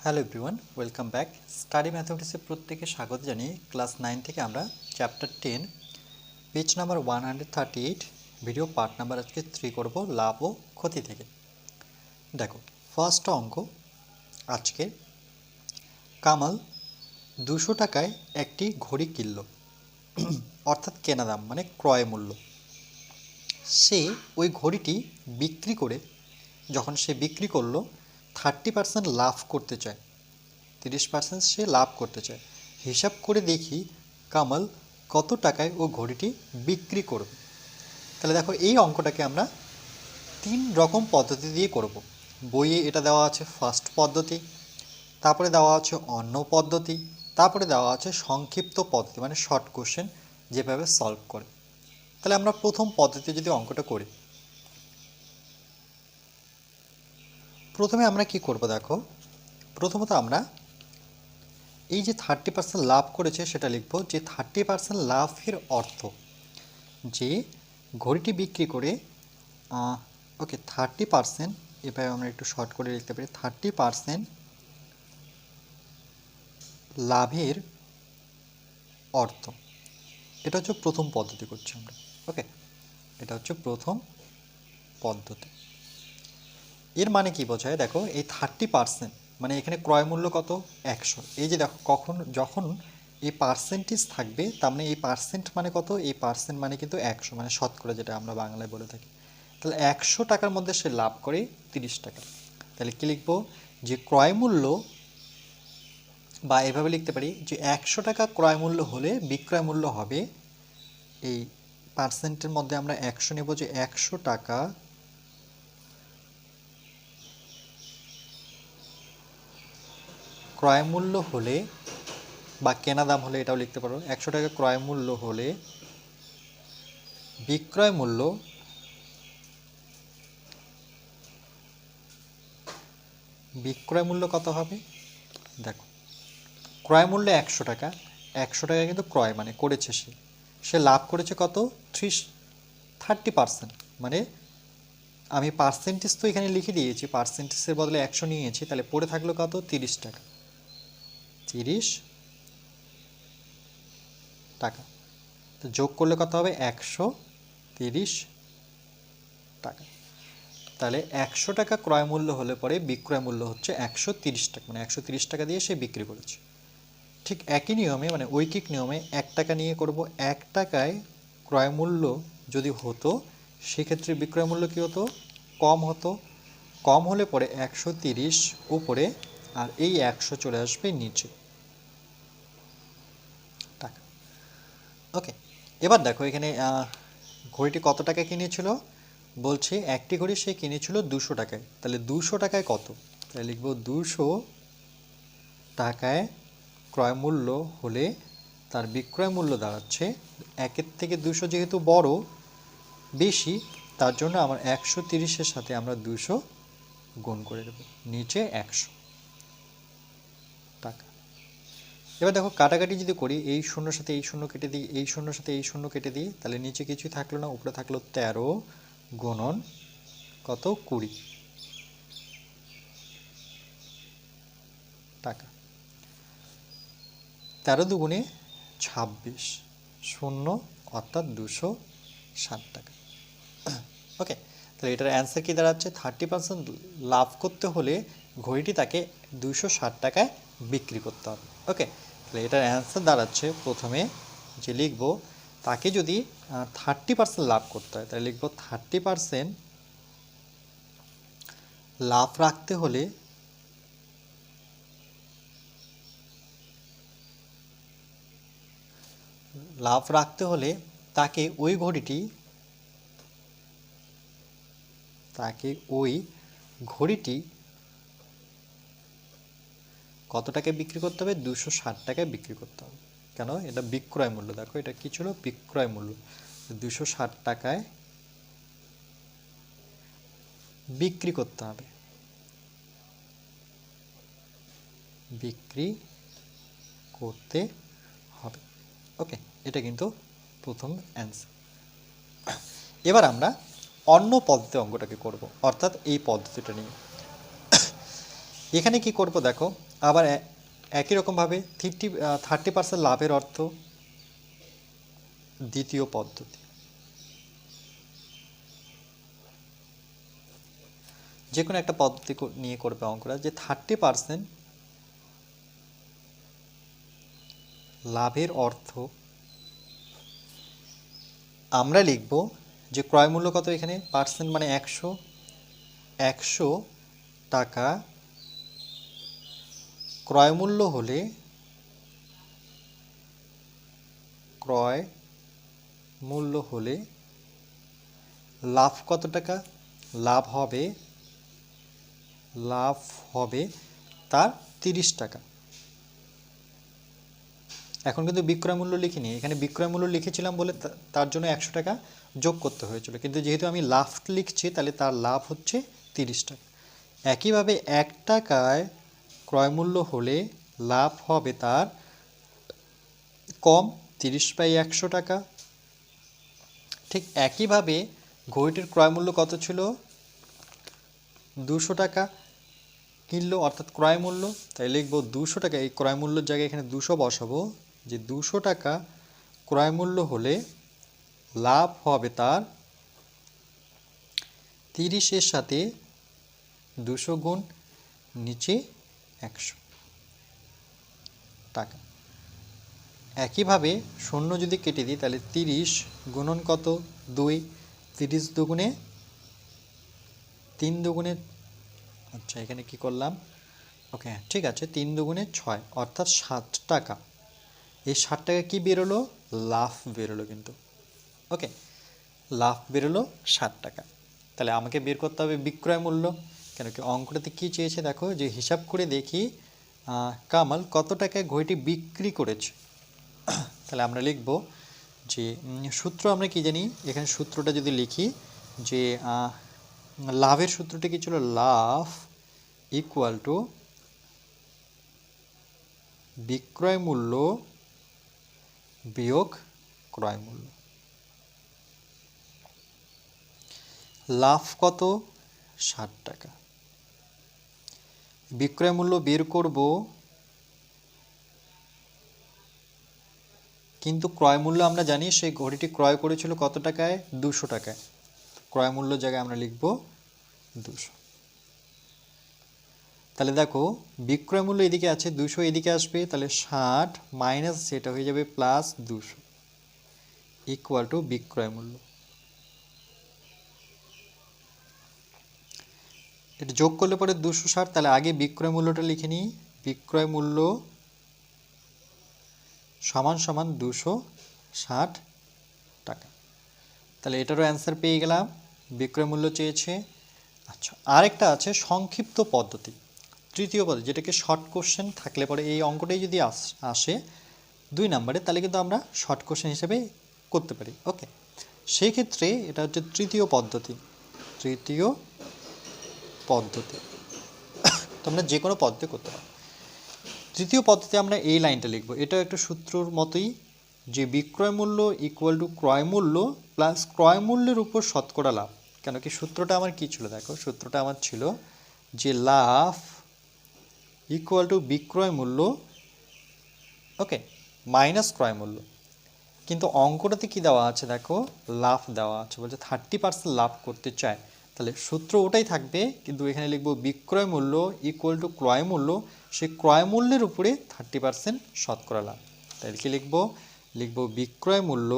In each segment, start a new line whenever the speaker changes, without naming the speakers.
Hello everyone, welcome back. Study ম্যাথমেটিক্সে প্রত্যেকে স্বাগত জানিয়ে ক্লাস 9 থেকে আমরা chapter 10 page number 138 video part number আজকে 3 করব লাভ ও ক্ষতি থেকে। দেখো, ফার্স্ট অঙ্ক আজকে কামাল 200 টাকায় একটি ঘড়ি কিনল, অর্থাৎ কেনা দাম মানে ক্রয় মূল্য। সে ওই ঘড়িটি বিক্রি করে যখন সে বিক্রি করলো 30% লাভ করতে চায়, 30% সে লাভ করতে চায়। হিসাব করে দেখি কামাল কত টাকায় ও ঘড়িটি বিক্রি করবে। তাহলে দেখো, এই অঙ্কটাকে আমরা 3 রকম পদ্ধতি দিয়ে করব। বইয়ে এটা দেওয়া আছে ফার্স্ট পদ্ধতি, তারপরে দেওয়া আছে অন্য পদ্ধতি, তারপরে দেওয়া আছে সংক্ষিপ্ত পদ্ধতি মানে শর্ট কোশ্চেন যেভাবে সলভ করে। তাহলে আমরা প্রথম পদ্ধতি যদি অঙ্কটা করি, প্রথমে আমরা কি করব দেখো, প্রথমত আমরা এই যে 30% লাভ করেছে সেটা লিখব যে 30% লাভের অর্থ যে ঘড়িটি বিক্রি করে ওকে 30%, এভাবে আমরা একটু শর্ট করে লিখতে পারি 30% লাভের অর্থ। এটা হচ্ছে প্রথম পদ্ধতি করছি আমরা। ওকে, এটা হচ্ছে প্রথম পদ্ধতি। এর মানে কি বোঝায় দেখো, এই 30% মানে এখানে ক্রয় মূল্য কত 100। এই যে দেখো, যখন এই পার্সেন্টেজ থাকবে তার মানে এই পার্সেন্ট মানে কত, এই পার্সেন্ট মানে কিন্তু 100 মানে শতকরা, যেটা আমরা বাংলায় বলে থাকি। তাহলে 100 টাকার মধ্যে সে লাভ করে 30 টাকা। তাহলে কি লিখবো, যে ক্রয় মূল্য, বা এভাবে লিখতে পারি যে 100 টাকা ক্রয় মূল্য হলে বিক্রয় মূল্য হবে, এই পার্সেন্টের মধ্যে আমরা 100 নেব, যে 100 টাকা ক্রয় মূল্য হলে, বা কেনা দাম হলে এটাও লিখতে পারো, 100 টাকা ক্রয় মূল্য হলে বিক্রয় মূল্য কত হবে। দেখো, ক্রয় মূল্য 100 টাকা, 100 টাকা কিন্তু ক্রয় মানে করেছে সে, সে লাভ করেছে কত 30%। মানে আমি পার্সেন্টেজ তো এখানে লিখে দিয়েছি, পার্সেন্টেজের বদলে 100 নিয়েছি, তাহলে পড়ে থাকলো কত 30 টাকা, 30 টাকা। তো যোগ করলে কত হবে 130 টাকা। তাহলে 100 টাকা ক্রয় মূল্য হলে পরে বিক্রয় মূল্য হচ্ছে 130 টাকা, মানে 130 টাকা দিয়ে সে বিক্রি করেছে। ঠিক একই নিয়মে মানে ঐকিক নিয়মে 1 টাকা নিয়ে করব। 1 টাকায় ক্রয় মূল্য যদি হতো সেক্ষেত্রে বিক্রয় মূল্য কী হতো, কম হতো। কম হলে পরে 130 উপরে, আর এই 100 চলে আসবে নিচে টাকা। ওকে, এবার দেখো এখানে ঘড়িটি কত টাকা কিনেছিল, বলছে একটি ঘড়ি সে কিনেছিল 200 টাকায়। তাহলে 200 টাকায় কত, তাহলে লিখব 200 টাকায় ক্রয় মূল্য হলে তার বিক্রয় মূল্য দাঁড়াচ্ছে, 1-এর থেকে 200 যেহেতু বড় বেশি, তার জন্য আমার 130-এর সাথে আমরা 200 গুণ করে দেব, নিচে 100 টাকা। এবার দেখো, কাটাকাটি যদি করি, এই শূন্যর সাথে এই শূন্য কেটে দিই, এই শূন্যর সাথে এই শূন্য কেটে দিই, তাহলে নিচে কিছুই থাকলো না, উপরে থাকলো 13 গুণন কত 20 টাকা। 13 দুগুণে 26, শূন্য অর্থাৎ 260 টাকা। ওকে, তাহলে এটার অ্যান্সার কি দাঁড়াচ্ছে, 30% লাভ করতে হলে ঘড়িটি তাকে 260 টাকায় বিক্রি করতে হবে। ওকে, তাহলে এটার অ্যান্সার দাঁড়াচ্ছে, প্রথমে যে লিখব, তাকে যদি 30% লাভ করতে হয় তাহলে লিখব 30% লাভ রাখতে হলে তাকে ওই ঘড়িটি কত টাকায় বিক্রি করতে হবে, 260 টাকায় বিক্রি করতে হবে। কেন, এটা বিক্রয় মূল্য। দেখো এটা কি ছিল, বিক্রয় মূল্য। 260 টাকায় বিক্রি করতে হবে, বিক্রি করতে হবে। ওকে, এটা কিন্তু প্রথম অ্যান্সার। এবার আমরা অন্য পদ্ধতি অঙ্কটাকে করব, অর্থাৎ এই পদ্ধতিটা নিয়ে। এখানে কি করব দেখো, আবার একই রকমভাবে 30% লাভের অর্থ দ্বিতীয় পদ্ধতি। যে কোনো একটা পদ্ধতি নিয়ে করবে অঙ্কটা, যে 30% লাভের অর্থ আমরা লিখব যে ক্রয় মূল্য কত, এখানে পার্সেন্ট মানে 100 টাকা ক্রয় মূল্য হলে লাভ কত টাকা, লাভ হবে তার 30 টাকা। এখন কিন্তু বিক্রয় মূল্য লিখিনি, এখানে বিক্রয় মূল্য লিখেছিলাম বলে তার জন্য 100 টাকা যোগ করতে হয়েছিল, কিন্তু যেহেতু আমি লাভ লিখছি তাহলে তার লাভ হচ্ছে 30 টাকা। একইভাবে 1 টাকায় ক্রয় মূল্য হলে লাভ হবে তার কম 30/100 টাকা। ঠিক একইভাবে ঘড়িটির ক্রয় মূল্য কত ছিল, 200 টাকা কিনলো, অর্থাৎ ক্রয় মূল্য, তাই লিখব 200 টাকা। এই ক্রয় মূল্যের জায়গায় এখানে 200 বসাবো, যে 200 টাকা ক্রয় মূল্য হলে লাভ হবে তার 30-এর সাথে 200 গুণ নিচে 100 টাকা। একইভাবে শূন্য যদি কেটে দিই তাহলে 30 গুণন কত, 2, 30 দুগুণে 3 দুগুণে, আচ্ছা এখানে কি করলাম, ওকে ঠিক আছে, 3 দুগুণে 6 অর্থাৎ 60 টাকা। এই 60 টাকা কি বেরোলো, লাভ বেরোলো কিন্তু, ওকে লাভ বেরোলো 60 টাকা। তাহলে আমাকে বের করতে হবে বিক্রয় মূল্য, কেন কি অঙ্কটাতে কী চেয়েছে দেখো, যে হিসাব করে দেখি কামাল কত টাকায় ঘড়িটি বিক্রি করেছে। তাহলে আমরা লিখব যে সূত্র আমরা কি জানি, এখানে সূত্রটা যদি লিখি যে লাভের সূত্রটা কি ছিল, লাভ ইকুয়াল টু বিক্রয় মূল্য বিয়োগ ক্রয় মূল্য। লাভ কত, 60 টাকা, বিক্রয় মূল্য বের করব, কিন্তু ক্রয় মূল্য আমরা জানি সেই ঘড়িটি ক্রয় করেছিল কত টাকায়, 200 টাকায়। ক্রয় মূল্য জায়গায় আমরা লিখব 200। তাহলে দেখো বিক্রয় মূল্য এদিকে আছে, 200 এদিকে আসবে, তাহলে 60 মাইনাস সেটা হয়ে যাবে প্লাস 200 ইকুয়াল টু বিক্রয় মূল্য। এটা যোগ করলে পরে 260, তাহলে আগে বিক্রয় মূল্যটা লিখে নিই, বিক্রয় মূল্য সমান সমান 260 টাকা। তাহলে এটারও অ্যান্সার পেয়ে গেলাম, বিক্রয় মূল্য চেয়েছে। আচ্ছা আরেকটা আছে সংক্ষিপ্ত পদ্ধতি, তৃতীয় পদ্ধতি, যেটাকে শর্ট কোশ্চেন থাকলে পরে এই অঙ্কটাই যদি আসে 2 নম্বরে, তাহলে কিন্তু আমরা শর্ট কোশ্চেন হিসেবে করতে পারি। ওকে, সেই ক্ষেত্রে এটা হচ্ছে তৃতীয় পদ্ধতি। তোমরা যে কোনো পদ্ধতি করতে পারো। তৃতীয় পদ্ধতি আমরা এই লাইনটা লিখব, এটা একটা সূত্রর মতোই, যে বিক্রয় মূল্য ইকুয়াল টু ক্রয় মূল্য প্লাস ক্রয় মূল্যের উপর শতকরা লাভ। কেন কি সূত্রটা আমার কি ছিল দেখো, সূত্রটা আমার ছিল যে লাভ ইকুয়াল টু বিক্রয় মূল্য, ওকে, মাইনাস ক্রয় মূল্য। কিন্তু অঙ্কটাতে কি দেওয়া আছে দেখো, লাভ দেওয়া আছে, বলছে 30% লাভ করতে চায়, তাহলে সূত্র ওটাই থাকবে, কিন্তু এখানে লিখব বিক্রয় মূল্য ইকুয়াল টু ক্রয় মূল্য, সেই ক্রয় মূল্যের উপরে 30% শতকরা লাভ। তাহলে কি লিখব বিক্রয় মূল্য,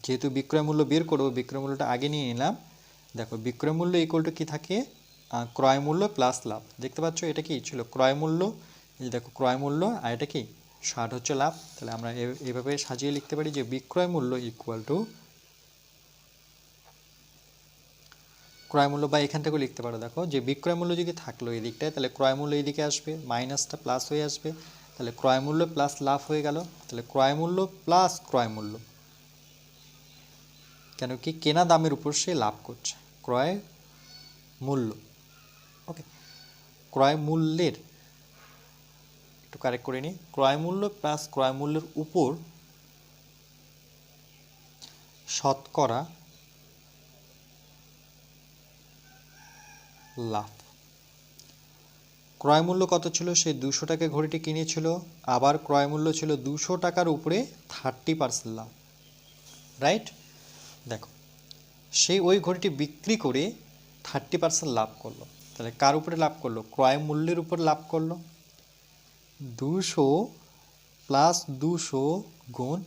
যেহেতু বিক্রয় মূল্য বের করবো, বিক্রয় মূল্যটা আগে নিয়ে নিলাম। দেখো বিক্রয় মূল্য ইকুয়াল টু কি থাকে, ক্রয় মূল্য প্লাস লাভ। দেখতে পাচ্ছ এটা কি ছিল, ক্রয় মূল্য, এই দেখো ক্রয় মূল্য, আর এটা কি 60 হচ্ছে লাভ। তাহলে আমরা এভাবে সাজিয়ে লিখতে পারি যে বিক্রয় মূল্য ইকুয়াল টু ক্রয় মূল্য, বা এখান থেকেও লিখতে পারো, দেখো যে বিক্রয় মূল্য যদি থাকলো এই দিকটায়, তাহলে ক্রয় মূল্য এইদিকে আসবে, মাইনাসটা প্লাস হয়ে আসবে, তাহলে ক্রয় মূল্য প্লাস লাভ হয়ে গেল। তাহলে ক্রয় মূল্য প্লাস ক্রয় মূল্য, কেন কি কেনা দামের উপর সে লাভ করছে, ক্রয় মূল্য, ওকে, ক্রয় মূল্যের, একটু কারেক্ট করে নিই, ক্রয় মূল্য প্লাস ক্রয় মূল্যের উপর শতকরা লাভ। ক্রয় মূল্য কত ছিল, সে 200 টাকায় ঘড়িটি কিনেছিল, আবার ক্রয় মূল্য ছিল 200 টাকার উপরে 30% লাভ, রাইট। দেখো সে ওই ঘড়িটি বিক্রি করে 30% লাভ করলো, তাহলে কার উপরে লাভ করলো, ক্রয় মূল্যের উপর লাভ করলো। 200 প্লাস 200 গুণ,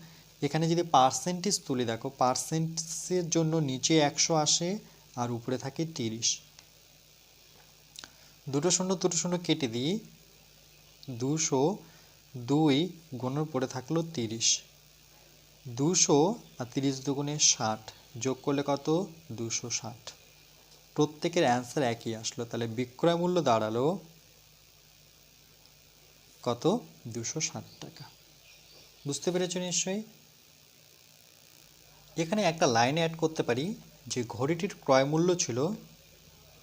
এখানে যদি পার্সেন্টেজ তুলে দেখো, পার্সেন্টেজের জন্য নিচে 100 আসে আর উপরে থাকে 30, দুটো শূন্য কেটে দিই, 202 গুণের পরে থাকলো 30, 200 আর 30 দুগুণে 60, যোগ করলে কত, 260। প্রত্যেকের অ্যান্সার একই আসলো, তাহলে বিক্রয় মূল্য দাঁড়ালো কত, 260 টাকা। বুঝতে পেরেছো নিশ্চয়ই। এখানে একটা লাইনে অ্যাড করতে পারি যে ঘড়িটির ক্রয় মূল্য ছিল,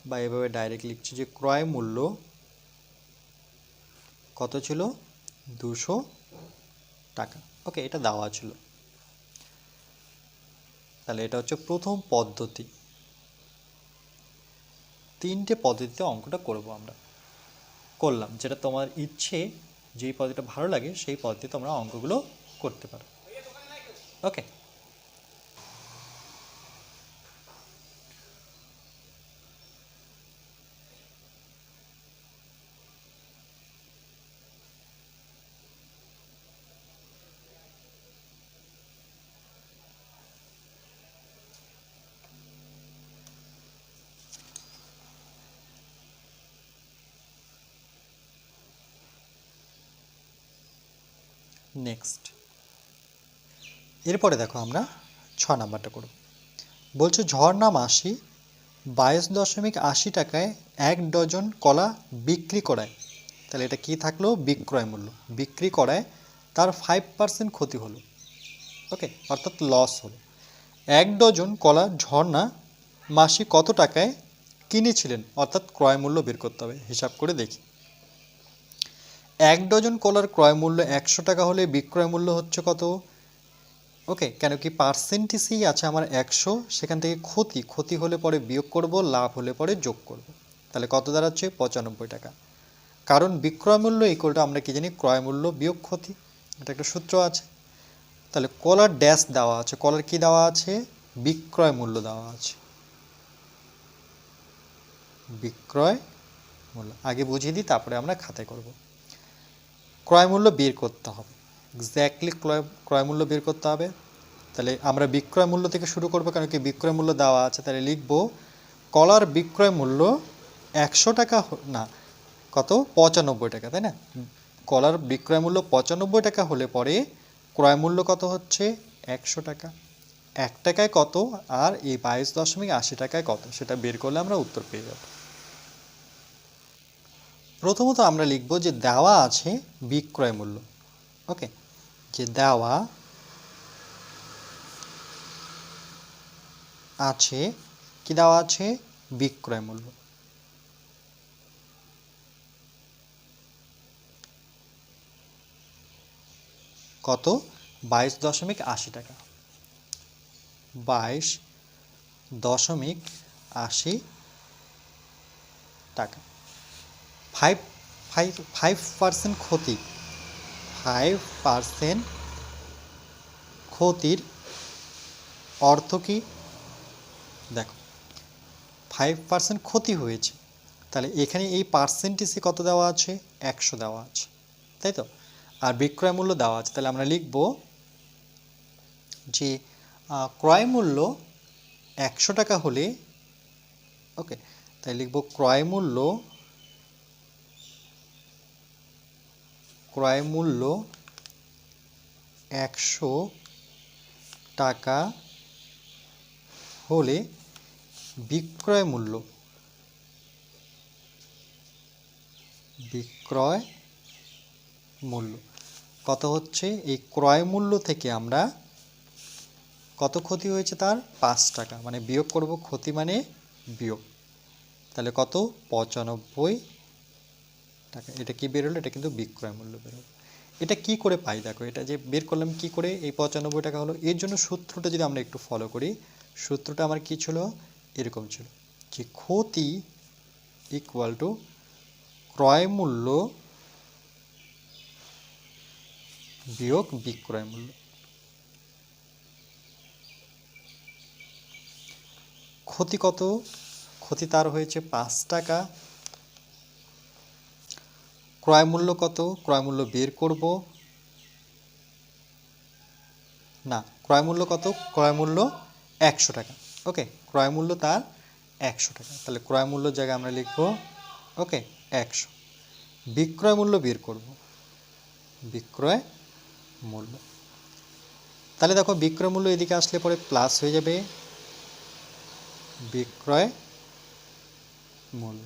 বা এভাবে ডাইরেক্ট লিখছি যে ক্রয় মূল্য কত ছিল, 200 টাকা। ওকে, এটা দেওয়া ছিল। তাহলে এটা হচ্ছে প্রথম পদ্ধতি। 3টে পদ্ধতিতে অঙ্কটা করব আমরা, করলাম, যেটা তোমার ইচ্ছে, যেই পদ্ধতিটা ভালো লাগে সেই পদ্ধতিতে তোমরা অঙ্কগুলো করতে পারো। ওকে, নেক্সট। এরপরে দেখো আমরা 6 নাম্বারটা করব। বলছে ঝর্ণা মাসি 22.80 টাকায় 1 ডজন কলা বিক্রি করায়, তাহলে এটা কি থাকলো, বিক্রয় মূল্য। বিক্রি করায় তার 5% ক্ষতি হলো, ওকে, অর্থাৎ লস হলো। 1 ডজন কলা ঝর্ণা মাসি কত টাকায় কিনেছিলেন, অর্থাৎ ক্রয় মূল্য বের করতে হবে। হিসাব করে দেখি, 1 ডজন কলার ক্রয় মূল্য 100 টাকা হলে বিক্রয় মূল্য হচ্ছে কত, ওকে, কেন কি পার্সেন্টেজই আছে আমার 100, সেখান থেকে ক্ষতি হলে পরে বিয়োগ করব, লাভ হলে পরে যোগ করব। তাহলে কত দাঁড়াচ্ছে, 95 টাকা। কারণ বিক্রয় মূল্য ইকুয়ালটা আমরা কি জানি, ক্রয় মূল্য বিয়োগ ক্ষতি, এটা একটা সূত্র আছে। তাহলে কলার ড্যাশ দেওয়া আছে, কলার কি দেওয়া আছে, বিক্রয় মূল্য দেওয়া আছে। বিক্রয় মূল্য আগে বুঝিয়ে দিই, তারপরে আমরা খাতায় করব। ক্রয় মূল্য বের করতে হবে, এক্স্যাক্টলি ক্রয় মূল্য বের করতে হবে। তাহলে আমরা বিক্রয় মূল্য থেকে শুরু করব, কারণ কি বিক্রয় মূল্য দেওয়া আছে। তাহলে লিখব কলার বিক্রয় মূল্য 100 টাকা, না কত, 95 টাকা, তাই না। কলার বিক্রয় মূল্য 95 টাকা হলে পরে ক্রয় মূল্য কত হচ্ছে, 100 টাকা। 1 টাকায় কত আর এই 22.80 টাকায় কত, সেটা বের করলে আমরা উত্তর পেয়ে যাব। প্রথমত আমরা লিখব যে দেওয়া আছে বিক্রয় মূল্য, ওকে, যে দেওয়া আছে, কি দেওয়া আছে, বিক্রয় মূল্য। কত, 22.80 টাকা। 22.80 টাকা। 5% ক্ষতি, 5% ক্ষতির অর্থ কি, দেখো 5% ক্ষতি হয়েছে, তাহলে এখানে এই পার্সেন্টেজে কত দেওয়া আছে, 100 দেওয়া আছে, তাই তো। আর বিক্রয় মূল্য দেওয়া আছে, তাহলে আমরা লিখব যে ক্রয় মূল্য 100 টাকা হলে, ওকে, তাই লিখব ক্রয় মূল্য 100 টাকা হলে বিক্রয় মূল্য কত হচ্ছে, এই ক্রয় মূল্য থেকে আমরা কত ক্ষতি হয়েছে, তার 5 টাকা, মানে বিয়োগ করব, ক্ষতি মানে বিয়োগ, তাহলে কত, 95 টাকা। এটা কি বেরোলো, এটা কিন্তু বিক্রয় মূল্য বেরোলো। এটা কি করে পাই, দেখো এটা যে বের করলাম কি করে, এই 95 টাকা হলো, এর জন্য সূত্রটা যদি আমরা একটু ফলো করি, সূত্রটা আমার কি ছিল, এরকম ছিল যে ক্ষতি ইকুয়াল টু ক্রয় মূল্য বিয়োগ বিক্রয় মূল্য। ক্ষতি কত? ক্ষতি তার হয়েছে 5 টাকা। ক্রয় মূল্য কত? ক্রয় মূল্য বের করব না, ক্রয় মূল্য কত? ক্রয় মূল্য 100 টাকা। ওকে, ক্রয় মূল্য তার 100 টাকা। তাহলে ক্রয় মূল্য জায়গায় আমরা লিখব ওকে 100। বিক্রয় মূল্য বের করব, বিক্রয় মূল্য। তাহলে দেখো বিক্রয় মূল্য এদিকে আসলে পরে প্লাস হয়ে যাবে বিক্রয় মূল্য।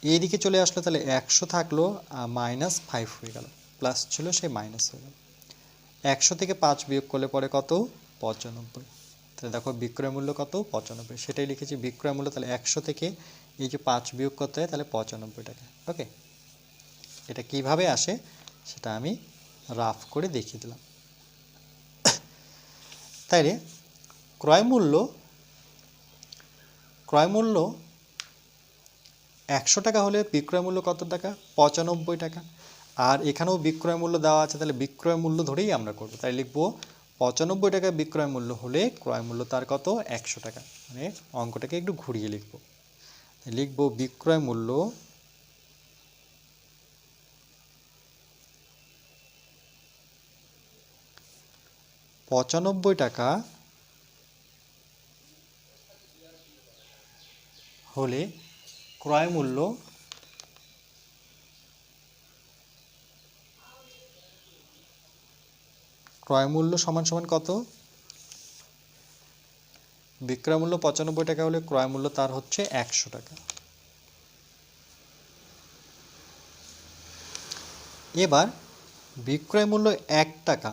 এইদিকে চলে আসলো, তাহলে 100 থাকলো -5 হয়ে গেল, প্লাস ছিল সে মাইনাস হয়ে গেল। 100 থেকে 5 বিয়োগ করলে পরে কত? 95। তাহলে দেখো বিক্রয় মূল্য কত? 95। সেটাই লিখেছি বিক্রয় মূল্য। তাহলে 100 থেকে এই যে 5 বিয়োগ করতে হয়, তাহলে 95 টাকা। ওকে, এটা কিভাবে আসে সেটা আমি রাফ করে দেখিয়ে দিলাম। তাইলে ক্রয় মূল্য 100 টাকা হলে বিক্রয় মূল্য কত টাকা? 95 টাকা। আর এখানেও বিক্রয় মূল্য দেওয়া আছে, তাহলে বিক্রয় মূল্য ধরেই আমরা করব। তাই লিখবো 95 টাকা বিক্রয় মূল্য হলে ক্রয় মূল্য তার কত? 100 টাকা। মানে অঙ্কটাকে একটু ঘুরিয়ে লিখব, লিখব বিক্রয় মূল্য টাকা হলে ক্রয় মূল্য সমান সমান কত? বিক্রয় মূল্য 95 টাকা হলে ক্রয় মূল্য তার হচ্ছে 100 টাকা। এবার বিক্রয় মূল্য 1 টাকা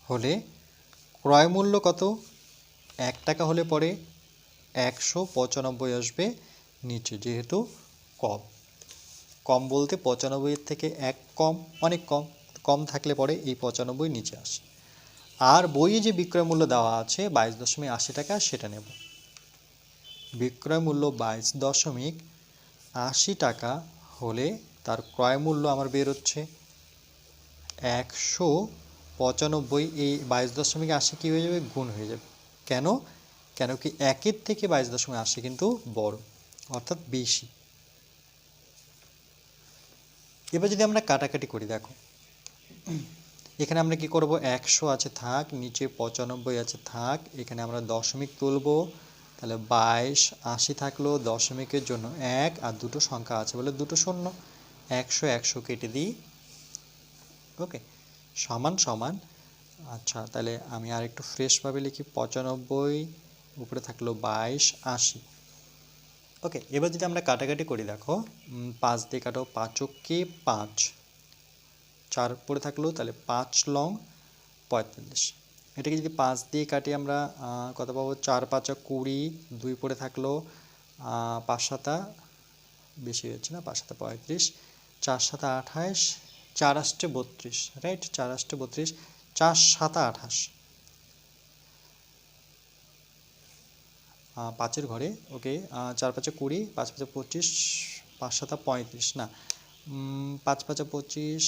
হলে ক্রয় মূল্য কত? 1 টাকা হলে পরে 195 আসবে নিচে, যেহেতু কম। কম বলতে 95 থেকে 1 কম, অনেক কম। কম থাকলে পরে এই 95 নিচে আসে। আর বইয়ে যে বিক্রয় মূল্য দেওয়া আছে 22.80 টাকা, সেটা নেব। বিক্রয় মূল্য 22.80 টাকা হলে তার ক্রয় মূল্য আমার বের হচ্ছে 195। এই 22.80 কী হয়ে যাবে? গুণ হয়ে যাবে। কেন? কেন কি 1-এর থেকে 22.80 কিন্তু বড়, অর্থাৎ বেশি। এবার যদি আমরা কাটাকাটি করি, দেখো এখানে আমরা কি করব? 100 আছে থাক, নিচে 95 আছে থাক, এখানে আমরা দশমিক তুলব। তাহলে 22.80 থাকলো, দশমিকের জন্য 1 আর দুটো সংখ্যা আছে বলে দুটো শূন্য। 100 100 কেটে দিই। ওকে, সমান সমান। আচ্ছা, তাহলে আমি আর একটু ফ্রেশভাবে লিখি 95, উপরে থাকলো 22.80। ওকে, এবার যদি আমরা কাটাকাটি করি, দেখো 5 দিয়ে কাটো, 5 5, 4 পরে থাকলো, তাহলে 5 লং 45। এটাকে যদি 5 দিয়ে কাটি আমরা কত পাবো? 4 5 20, 2 পরে থাকলো 5 7 বেশি হচ্ছে না, 5 7 35, 4 7 28, 4 8 32, রাইট? 4 8 32, 4 7 28, 5-এর ঘরে। ওকে, 4 5 20, 5 5 25, 5 7 35, না 5 5 25,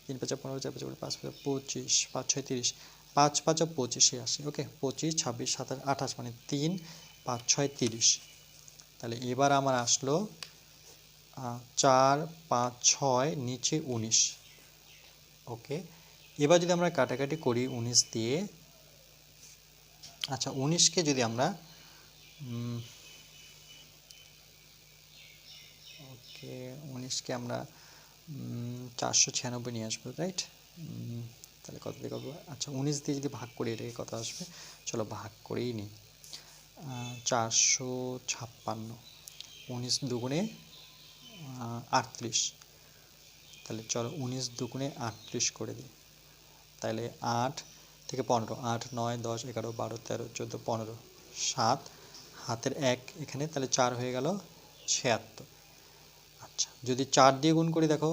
3 5 15, 4 5 5 5 25, 5 6 30, 5 5 25 আসে। ওকে, 25 26 27 28, মানে 3 5 6 30। তাহলে এবার আমার আসলো 4 5 6, নিচে 19। ওকে, এবার যদি আমরা কাটাকাটি করি 19 দিয়ে, আচ্ছা 19কে যদি আমরা ওকে 19কে আমরা 496 নিয়ে আসবো, রাইট? তাহলে কত দিয়ে করবো? আচ্ছা 19 দিয়ে যদি ভাগ করি এটাকে কত আসবে? চলো ভাগ করেই নিই। 456, 19 দুগুণে 38। তাহলে চলো 19 দুগুণে 38 করে দিই। তাহলে 8 থেকে 15, 8 9 10 11 12 13 14 15, 7 হাতের 1 এখানে, তাহলে 4 হয়ে গেল 76। আচ্ছা, যদি 4 দিয়ে গুণ করি, দেখো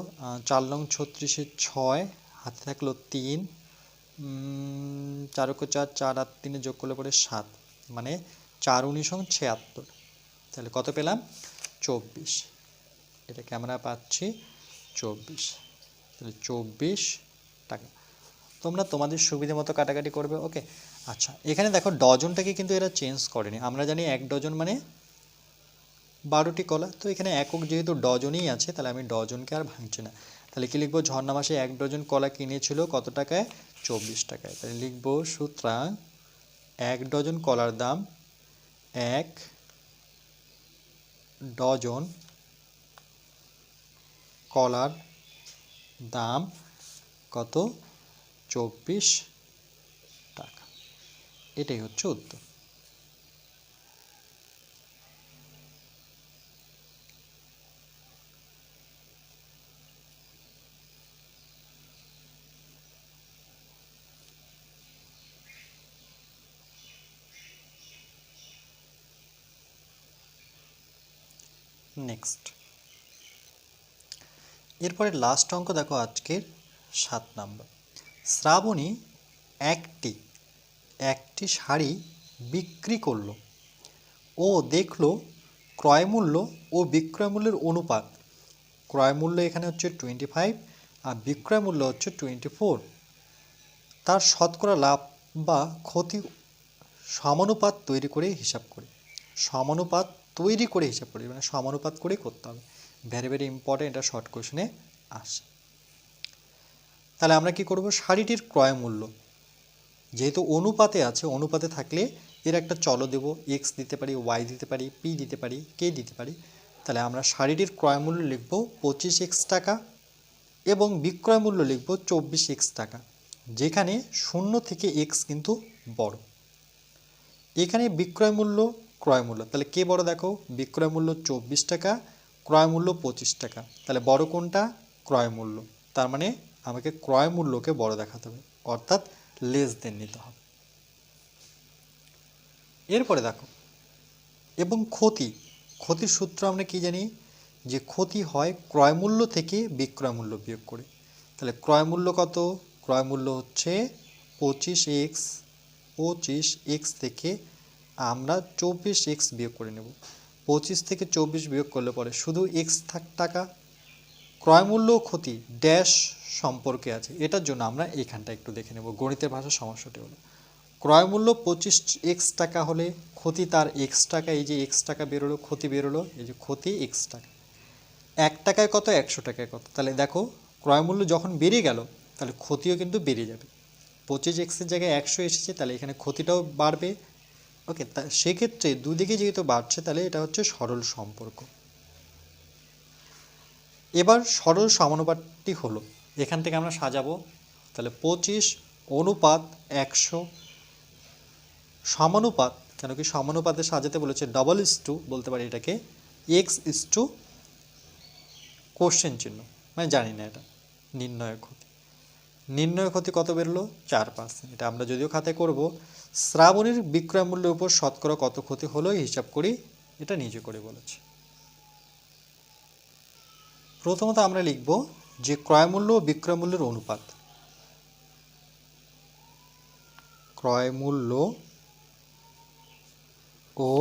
4 লং 36, 6 হাতে থাকলো 3, 4 4 4 আর 3 যোগ করলে পরে 7, মানে 4 19 76। তাহলে কত পেলাম? 24। এটাকে আমরা পাচ্ছি 24, তাহলে 24 টাকা। তোমরা তোমাদের সুবিধা মতো কাটাকাটি করবে। ওকে, আচ্ছা এখানে দেখো ডজনটাকে কিন্তু এরা চেঞ্জ করেনি। আমরা জানি 1 ডজন মানে 12টি কলা, তো এখানে একক যেহেতু ডজনই আছে তাহলে আমি ডজনকে আর ভাঙছি না। তাহলে কি লিখবো, ঝর্ণা মাসে 1 ডজন কলা কিনেছিল কত টাকায়, 24 টাকায়। তাহলে লিখবো সুতরাং 1 ডজন কলার দাম, 1 ডজন কলার দাম কত, 24 টাকা। এটাই হচ্ছে উত্তর। নেক্সট, এরপরে লাস্ট অঙ্ক দেখো আজকের 7 নম্বর। শ্রাবণী একটি শাড়ি বিক্রি করলো ও দেখলো ক্রয়মূল্য ও বিক্রয়মূল্যের অনুপাত, ক্রয়মূল্য এখানে হচ্ছে 25 আর বিক্রয়মূল্য হচ্ছে 24, তার শতকরা লাভ বা ক্ষতি সমানুপাত তৈরি করে হিসাব করে। সমানুপাত তৈরি করে হিসাব করি, মানে সমানুপাত করে করতে হবে। ভেরি ভেরি ইম্পর্টেন্ট, এটা শর্ট কোশ্চেনে আসে। তাহলে আমরা কি করব, শাড়িটির ক্রয় মূল্য যেহেতু অনুপাতে আছে, অনুপাতে থাকলে এর একটা চল দেব, এক্স দিতে পারি, ওয়াই দিতে পারি, পি দিতে পারি, কে দিতে পারি। তাহলে আমরা শাড়িটির ক্রয় মূল্য লিখব 25x টাকা এবং বিক্রয় মূল্য লিখব 24x টাকা, যেখানে 0 থেকে এক্স কিন্তু বড়। এখানে বিক্রয় মূল্য ক্রয় মূল্য, তাহলে কে বড় দেখো, বিক্রয় মূল্য 24 টাকা, ক্রয় মূল্য 25 টাকা, তাহলে বড় কোনটা, ক্রয় মূল্য। তার মানে আমাকে ক্রয় মূল্যকে বড় দেখাতে হবে, অর্থাৎ লেস দেন নিতে হবে। এরপরে দেখো, এবং ক্ষতির সূত্র আমরা কি জানি, যে ক্ষতি হয় ক্রয় মূল্য থেকে বিক্রয় মূল্য বিয়োগ করে। তাহলে ক্রয় মূল্য কত, ক্রয় মূল্য হচ্ছে 25x থেকে আমরা 24x বিয়োগ করে নেব। 25 থেকে 24 বিয়োগ করলে পরে শুধু এক্স টাকা। ক্রয় মূল্য ক্ষতি ড্যাশ সম্পর্কে আছে, এটার জন্য আমরা এইখানটা একটু দেখে নেব। গণিতের ভাষার সমস্যাটি হলো, ক্রয় মূল্য 25x টাকা হলে ক্ষতি তার x টাকা, এই যে x টাকা বেরোলো, ক্ষতি বেরোলো, এই যে ক্ষতি x টাকা। 1 টাকায় কত, 100 টাকায় কত। তাহলে দেখো ক্রয় মূল্য যখন বেড়ে গেল তাহলে ক্ষতিও কিন্তু বেড়ে যাবে। 25x-এর জায়গায় 100 এসেছে, তাহলে এখানে ক্ষতিটাও বাড়বে। ওকে, তা সেক্ষেত্রে দুদিকে যেহেতু বাড়ছে তাহলে এটা হচ্ছে সরল সম্পর্ক। এবার সরল সমানুপাতটি হলো, এখান থেকে আমরা সাজাবো। তাহলে 25 অনুপাত 100 সমানুপাত, কেন কি সমানুপাতে সাজাতে বলেছে, ডবল ইস টু বলতে পারি এটাকে, এক্স ইস টু কোশ্চেন চিহ্ন, মানে জানি না এটা, নির্ণয় ক্ষতি। নির্ণয় ক্ষতি কত বেরোলো, 4%। এটা আমরা যদিও খাতায় করব। শ্রাবণীর বিক্রয় মূল্যের উপর শতকরা কত ক্ষতি হলো হিসাব করি, এটা নিজে করে বলেছে। প্রথমত আমরা লিখব যে ক্রয় মূল্য ও বিক্রয় মূল্যের অনুপাত, ক্রয় মূল্য ও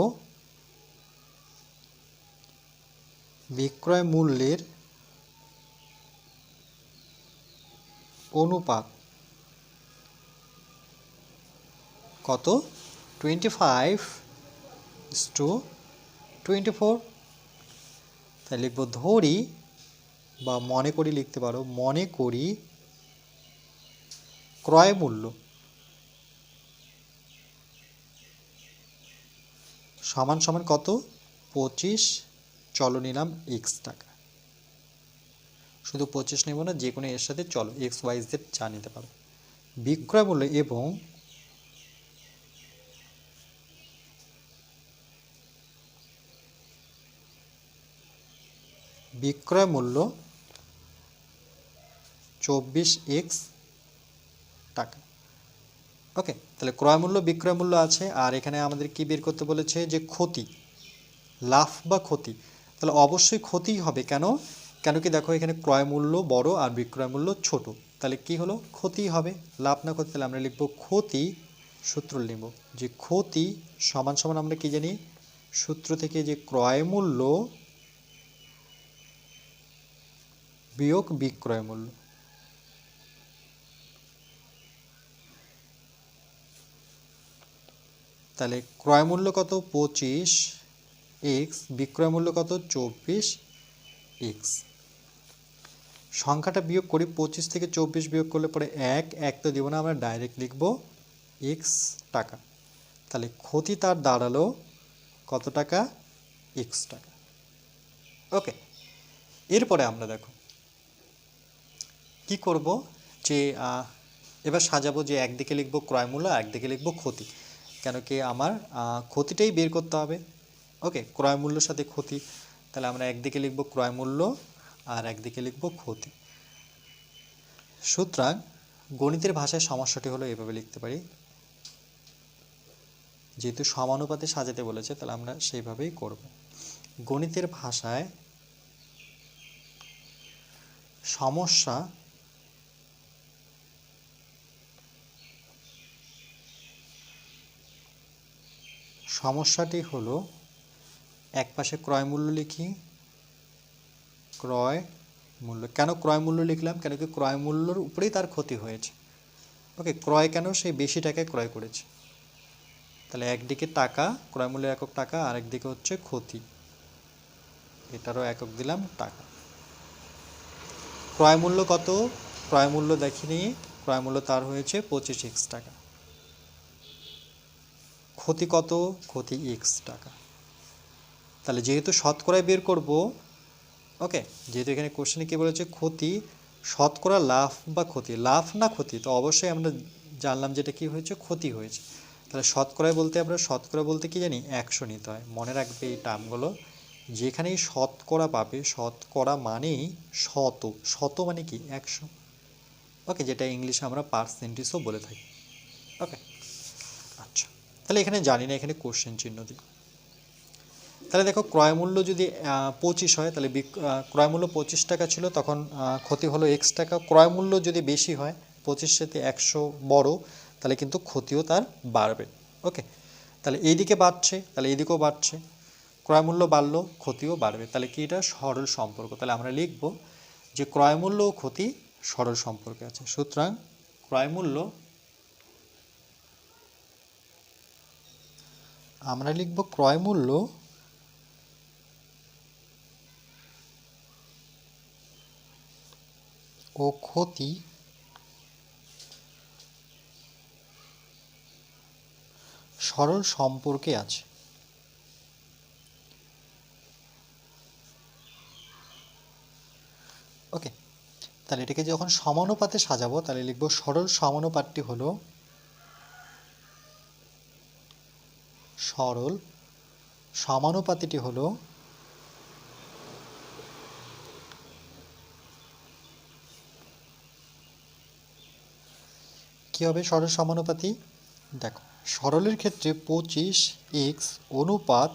বিক্রয় মূল্যের অনুপাত কত, 25:24। তাই লিখব ধরি বা মনে করি লিখতে পারো, মনে করি ক্রয় মূল্য সমান সমান কত, 25, চলো নিলাম x টাকা। শুধু 25 নেব না, যে কোনো এর সাথে চলো XYZ যা নিতে পারো। বিক্রয় মূল্য এবং বিক্রয় মূল্য 24x টাকা। ওকে, তাহলে ক্রয় মূল্য বিক্রয় মূল্য আছে, আর এখানে আমাদের কি বের করতে বলেছে, যে ক্ষতি, লাভ বা ক্ষতি। তাহলে অবশ্যই ক্ষতিই হবে, কেন কি দেখো এখানে ক্রয় মূল্য বড় আর বিক্রয় মূল্য ছোট, তাহলে কি হলো, ক্ষতিই হবে, লাভ না ক্ষতি। তাহলে আমরা লিখব ক্ষতি, সূত্র লিখব যে ক্ষতি সমান সমান আমরা কি জানি, সূত্র থেকে যে ক্রয় মূল্য বিয়োগ বিক্রয় মূল্য। তাহলে ক্রয় মূল্য কত 25x, বিক্রয় মূল্য কত 24x। সংখ্যাটা বিয়োগ করি, 25 থেকে 24 বিয়োগ করলে পরে 1 তো দিব না, আমরা ডাইরেক্ট লিখব x টাকা। তাহলে ক্ষতি তার দাঁড়ালো কত টাকা, x টাকা। ওকে, এরপরে আমরা দেখো কি করব, যে এবার সাজাবো যে একদিকে লিখব ক্রয় মূল্য আর একদিকে লিখব ক্ষতি, কেন কি আমার ক্ষতিটাই বের করতে হবে। ওকে, ক্রয় মূল্যর সাথে ক্ষতি, তাহলে আমরা একদিকে লিখব ক্রয় মূল্য আর একদিকে লিখব ক্ষতি। সুতরাং গণিতের ভাষায় সমস্যাটি হলো এভাবে লিখতে পারি, যেহেতু সমানুপাতে সাজাতে বলেছে তাহলে আমরা সেইভাবেই করব। গণিতের ভাষায় সমস্যাটি হলো এক পাশে ক্রয় মূল্য লিখি, ক্রয় মূল্য। কেন ক্রয় মূল্য লিখলাম, কেন কি ক্রয় মূল্যর উপরেই তার ক্ষতি হয়েছে। ওকে, ক্রয় কেন, সেই বেশি টাকায় ক্রয় করেছে। তাহলে একদিকে টাকা, ক্রয় মূল্যের একক টাকা, আর একদিকে হচ্ছে ক্ষতি, এটারও একক দিলাম টাকা। ক্রয় মূল্য কত, ক্রয় মূল্য দেখিনি, ক্রয় মূল্য তার হয়েছে 25x টাকা। ক্ষতি কত, ক্ষতি x টাকা। তাহলে যেহেতু শতকরায় বের করব, ওকে, যেহেতু এখানে কোশ্চেনে কি বলেছে ক্ষতি, শতকরা লাভ বা ক্ষতি, লাভ না ক্ষতি, তো অবশ্যই আমরা জানলাম যেটা কি হয়েছে, ক্ষতি হয়েছে। তাহলে শতকরায় বলতে আমরা শতকরা বলতে কি জানি, 100 নিতে হয়। মনে রাখবে এই টার্মগুলো, যেখানেই শতকরা পাবে, শতকরা মানেই শত, শত মানে কি 100। ওকে, যেটা ইংলিশে আমরা পার্সেন্টেজও বলে থাকি। ওকে, আচ্ছা, তাহলে এখানে জানি না, এখানে কোশ্চেন চিহ্ন দিই। তাহলে দেখো ক্রয় মূল্য যদি 25 হয়, তাহলে ক্রয় মূল্য 25 টাকা ছিল, তখন ক্ষতি হলো x টাকা। ক্রয় মূল্য যদি বেশি হয়, 25 সাথে 100 বড়, তাহলে কিন্তু ক্ষতিও তার বাড়বে। ওকে, তাহলে এইদিকে বাড়ছে, তাহলে এইদিকেও বাড়ছে, ক্রয় মূল্য বাড়লো, ক্ষতিও বাড়বে। তাহলে কি, এটা সরল সম্পর্ক। তাহলে আমরা লিখব যে ক্রয় মূল্য ও ক্ষতি সরল সম্পর্কে আছে। সুতরাং ক্রয় মূল্য, আমরা লিখব ক্রয় মূল্য ও ক্ষতি সরল সম্পর্কে আছে। ওকে, তাহলে এটাকে যখন সমানুপাতে সাজাবো, তাহলে লিখব সরল সমানুপাতটি হলো, সরল সমানুপাতিটি হলো কি হবে সরল সমানুপাতি, দেখো সরলের ক্ষেত্রে 25x অনুপাত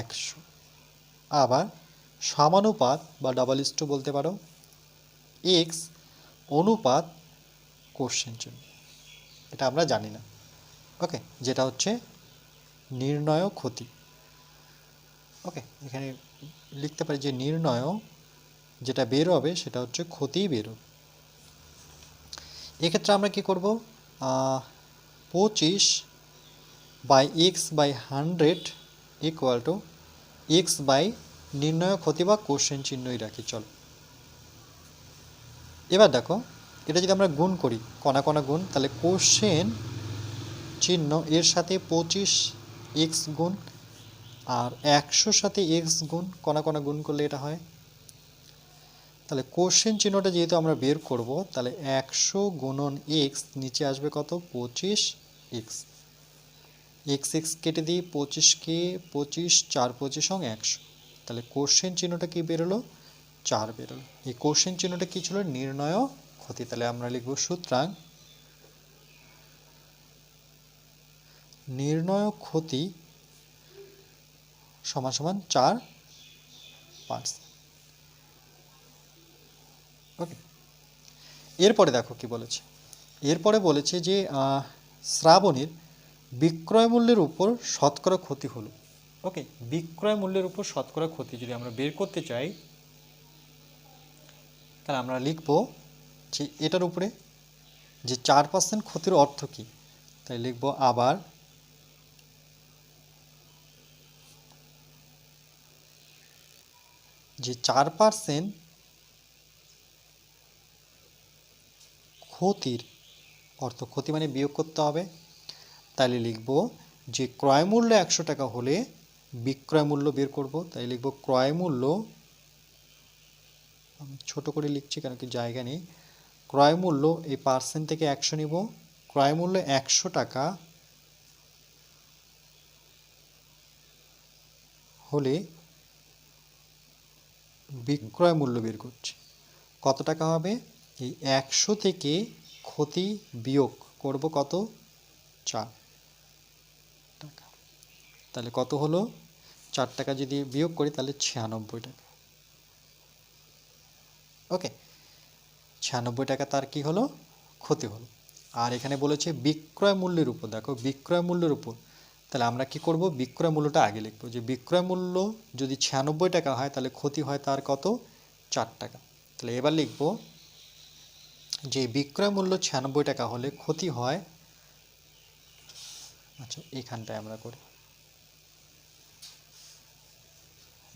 100, আবার সমানুপাত বা ডাবল ইস্টু বলতে পারো x অনুপাত কোশ্চেন চিহ্ন, এটা আমরা জানি না। ওকে, যেটা হচ্ছে নির্ণয় ক্ষতি। ওকে, এখানে লিখতে পারি যে নির্ণয়, যেটা বের হবে সেটা হচ্ছে ক্ষতিই বের হবে। এক্ষেত্রে আমরা কি করব, 25/x/100 equal to x by নির্ণয় ক্ষতি বা কোশ্চেন চিহ্নই রাখি। চলো এবার দেখো, এটা যদি আমরা গুণ করি, কণা কণা গুণ, তাহলে কোশ্চেন চিহ্ন এর সাথে 25x গুণ, আর 100 সাথে x গুণ, কণা কণা গুণ করলে এটা হয়। তাহলে কোশ্চেন চিহ্নটা যেহেতু আমরা বের করব, তাহলে 100 গুণন x, নিচে আসবে কত 25x, x কেটে দিই, 25কে 25, 4 25 100, তাহলে কোশ্চেন চিহ্নটা কি বেরোলো, 4 বেরোলো। এই কোশ্চেন চিহ্নটা কি ছিল, নির্ণয় ক্ষতি। তাহলে আমরা লিখব সুতরাং নির্ণয় ক্ষতি সমান সমান 4%। ওকে, এরপরে দেখো কি বলেছে, এরপরে বলেছে যে শ্রাবণীর বিক্রয় মূল্যের উপর শতকরা ক্ষতি হলো। ওকে, বিক্রয় মূল্যের উপর শতকরা ক্ষতি যদি আমরা বের করতে চাই, তাহলে আমরা লিখব যে এটার উপরে যে 4% ক্ষতির অর্থ কী, তাই লিখব আবার যে 4% ক্ষতির অর্থ, ক্ষতি মানে বিয়োগ করতে হবে, তাহলে লিখব যে ক্রয় মূল্য 100 টাকা হলে বিক্রয় মূল্য বের করব, তাই লিখব ক্রয় মূল্য, আমি ছোট করে লিখছি কারণ কি জায়গা নেই, ক্রয় মূল্য এই পার্সেন্ট থেকে 100 নিব, ক্রয় মূল্য 100 টাকা হলে বিক্রয় মূল্য বের করছি, কত টাকা হবে, এই 100 থেকে ক্ষতি বিয়োগ করব কত, 4 টাকা, তাহলে কত হলো, 4 টাকা যদি বিয়োগ করি তাহলে 96 টাকা। ওকে, 96 টাকা তার কি হলো, ক্ষতি হলো। আর এখানে বলেছে বিক্রয় মূল্যের উপর, দেখো বিক্রয় মূল্যের উপর, তাহলে আমরা কি করব, বিক্রয় মূল্যটা আগে লিখব, যে বিক্রয় মূল্য যদি 96 টাকা হয় তাহলে ক্ষতি হয় তার কত, 4 টাকা। তাহলে এবার লিখব যে বিক্রয় মূল্য 96 টাকা হলে ক্ষতি হয়, আচ্ছা এখানটায় আমরা করি,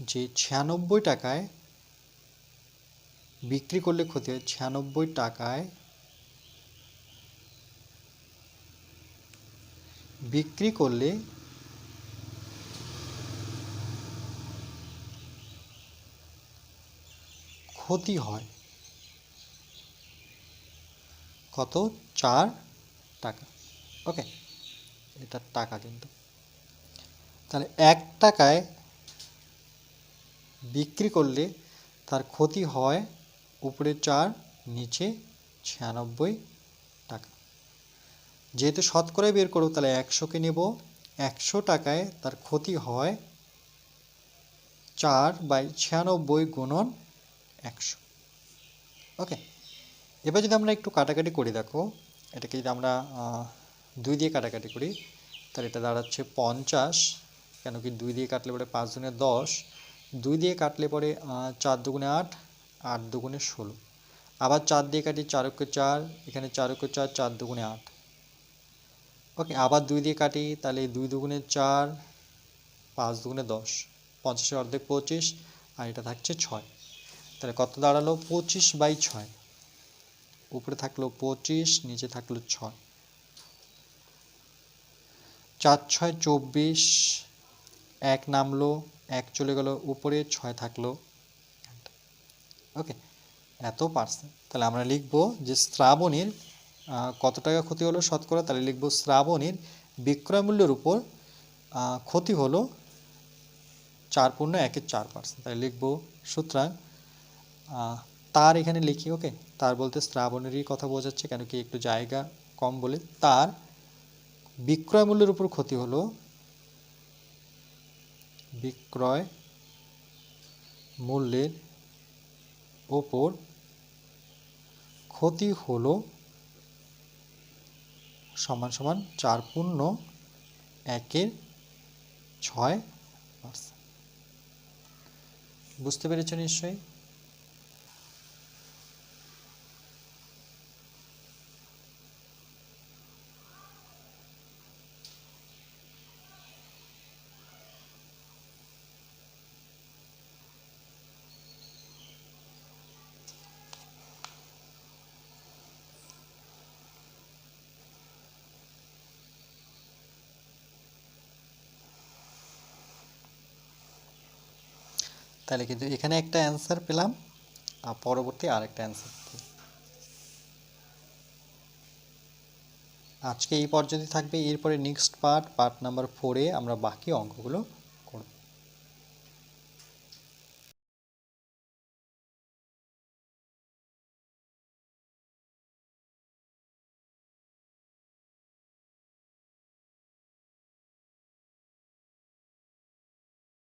যে 96 টাকায় বিক্রি করলে ক্ষতি হয়, 96 টাকায় বিক্রি করলে ক্ষতি হয় কত, 4 টাকা। ওকে, এটা টাকা কিন্তু, তাহলে 1 টাকায় বিক্রি করলে তার ক্ষতি হয় উপরে 4 নিচে 96 টাকা। যেহেতু শতকরায় বের করব তাহলে 100কে নেব, 100 টাকায় তার ক্ষতি হয় 4/96 গুণন 100। ওকে, এবার যদি আমরা একটু কাটাকাটি করি, দেখো এটাকে যদি আমরা 2 দিয়ে কাটাকাটি করি তাহলে এটা দাঁড়াচ্ছে 50, কেন কি 2 দিয়ে কাটলে পরে 5 দুগুণে 10, 2 দিয়ে কাটলে পরে 4 দুগুণে 8, 8 দুগুণে 16, আবার 4 দিয়ে কাটি 4 একে 4, এখানে 4 একে 4, 4 দুগুণে 8। ওকে, আবার 2 দিয়ে কাটি তাহলে 2 দুগুণে 4, 5 দুগুণে 10, 50-এর অর্ধেক 25, আর এটা থাকছে 6, তাহলে কত দাঁড়ালো, 25/6, উপরে থাকলো 25 নিচে থাকলো 6, 4 6 24, 1 নামলো, 1 চলে গেল উপরে, 6 থাকলো। ওকে, এত পার্সেন্ট, তাহলে আমরা লিখব যে শ্রাবণীর কত টাকা ক্ষতি হলো শতকরা, তাহলে লিখব শ্রাবণীর বিক্রয় মূল্যের উপর ক্ষতি হলো 4.14%, তাই লিখব সুতরাং তার, এখানে লিখি, ওকে তার বলতে শ্রাবণেরই কথা বোঝাচ্ছে, কেন কি একটু জায়গা কম বলে, তার বিক্রয় মূল্যের উপর ক্ষতি হলো, বিক্রয় মূল্যের ওপর ক্ষতি হলো সমান সমান 4.1%। বুঝতে পেরেছ নিশ্চয়ই। তাহলে কিন্তু এখানে একটা অ্যান্সার পেলাম আর পরবর্তী আরেকটা অ্যান্সার। আজকে এই পর্যন্ত থাকবে, এরপরে নেক্সট পার্ট নাম্বার 4-এ আমরা বাকি অঙ্কগুলো